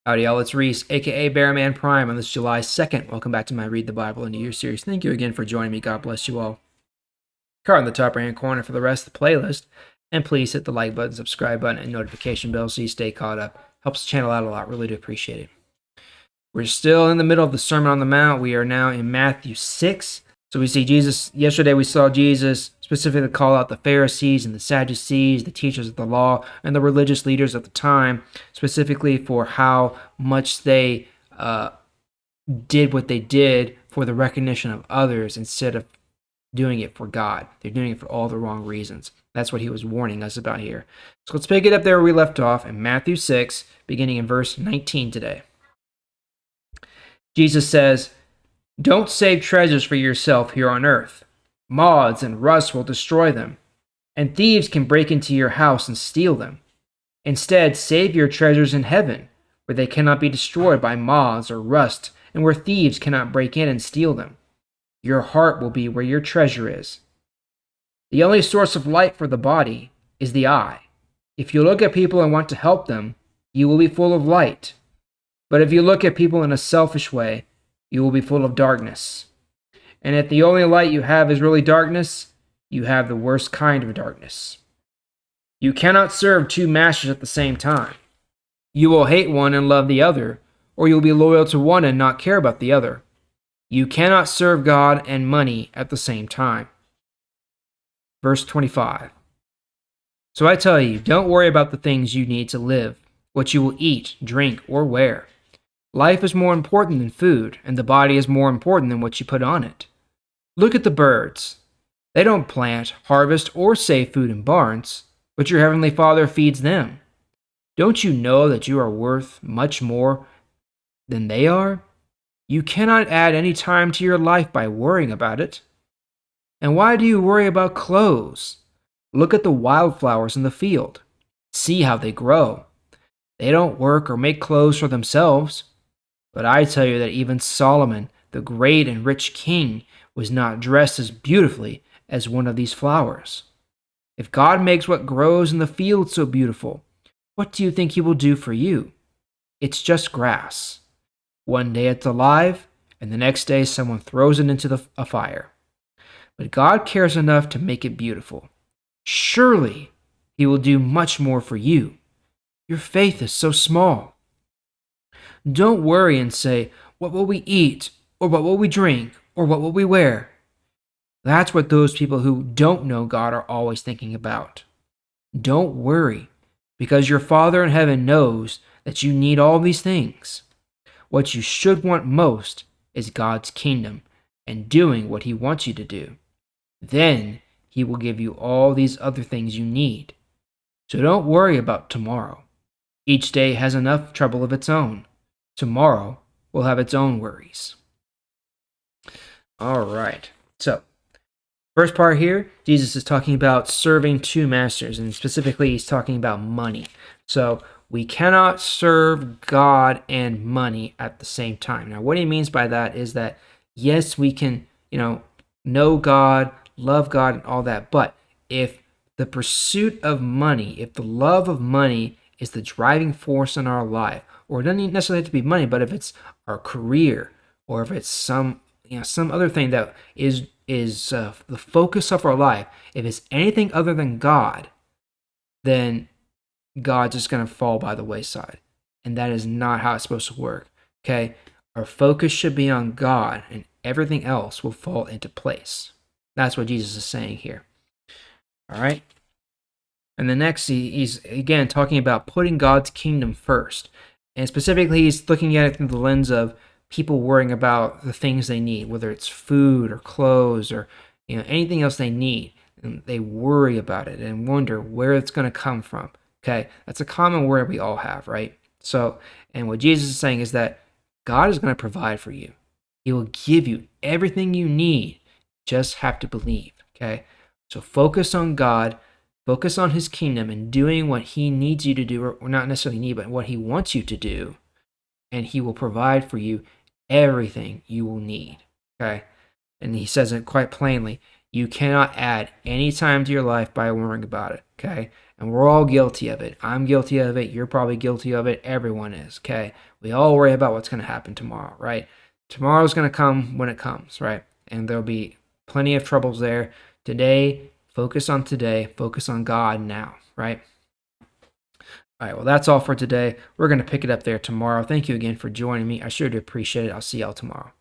Howdy, y'all. It's Reese, aka Bearman Prime, on this July 2nd. Welcome back to my Read the Bible in a Year series. Thank you again for joining me. God bless you all. Card in the top right hand corner for the rest of the playlist. And please hit the like button, subscribe button, and notification bell so you stay caught up. Helps the channel out a lot. Really do appreciate it. We're still in the middle of the Sermon on the Mount. We are now in Matthew 6. So we see Jesus. Yesterday we saw Jesus specifically call out the Pharisees and the Sadducees, the teachers of the law, and the religious leaders of the time, specifically for how much they did what they did for the recognition of others instead of doing it for God. They're doing it for all the wrong reasons. That's what he was warning us about here. So let's pick it up there where we left off in Matthew 6, beginning in verse 19 today. Jesus says, "Don't save treasures for yourself here on earth. Moths and rust will destroy them, and thieves can break into your house and steal them. Instead, save your treasures in heaven, where they cannot be destroyed by moths or rust, and where thieves cannot break in and steal them. Your heart will be where your treasure is." The only source of light for the body is the eye. If you look at people and want to help them, you will be full of light. But if you look at people in a selfish way, you will be full of darkness. And if the only light you have is really darkness, you have the worst kind of darkness. You cannot serve two masters at the same time. You will hate one and love the other, or you will be loyal to one and not care about the other. You cannot serve God and money at the same time. Verse 25. So I tell you, don't worry about the things you need to live, what you will eat, drink, or wear. Life is more important than food, and the body is more important than what you put on it. Look at the birds. They don't plant, harvest, or save food in barns, but your heavenly Father feeds them. Don't you know that you are worth much more than they are? You cannot add any time to your life by worrying about it. And why do you worry about clothes? Look at the wildflowers in the field. See how they grow. They don't work or make clothes for themselves. But I tell you that even Solomon, the great and rich king, was not dressed as beautifully as one of these flowers. If God makes what grows in the field so beautiful, what do you think he will do for you? It's just grass. One day it's alive, and the next day someone throws it into a fire. But God cares enough to make it beautiful. Surely he will do much more for you. Your faith is so small. Don't worry and say, "What will we eat? Or what will we drink? Or what will we wear?" That's what those people who don't know God are always thinking about. Don't worry, because your Father in heaven knows that you need all these things. What you should want most is God's kingdom and doing what he wants you to do. Then he will give you all these other things you need. So don't worry about tomorrow. Each day has enough trouble of its own. Tomorrow will have its own worries. All right. So, first part here, Jesus is talking about serving two masters, and specifically he's talking about money. So, we cannot serve God and money at the same time. Now, what he means by that is that, yes, we can, know God, love God, and all that, but if the pursuit of money, if the love of money is the driving force in our life, or it doesn't necessarily have to be money, but if it's our career, or if it's some other thing that is the focus of our life, if it's anything other than God, then God's just going to fall by the wayside. And that is not how it's supposed to work. Okay? Our focus should be on God, and everything else will fall into place. That's what Jesus is saying here. All right? And the next, he's again talking about putting God's kingdom first. And specifically, he's looking at it through the lens of people worrying about the things they need, whether it's food or clothes or anything else they need. And they worry about it and wonder where it's going to come from. Okay, that's a common worry we all have, right? So, and what Jesus is saying is that God is going to provide for you. He will give you everything you need. Just have to believe, okay? So focus on God, focus on his kingdom and doing what he needs you to do, or not necessarily need, but what he wants you to do, and he will provide for you everything you will need, okay? And he says it quite plainly, You cannot add any time to your life by worrying about it, okay? And we're all guilty of it. I'm guilty of it. You're probably guilty of it. Everyone is, okay? We all worry about what's going to happen tomorrow, right? Tomorrow's going to come when it comes, right? And there'll be plenty of troubles there. Today, focus on today. Focus on God now, right? All right, well, that's all for today. We're going to pick it up there tomorrow. Thank you again for joining me. I sure do appreciate it. I'll see y'all tomorrow.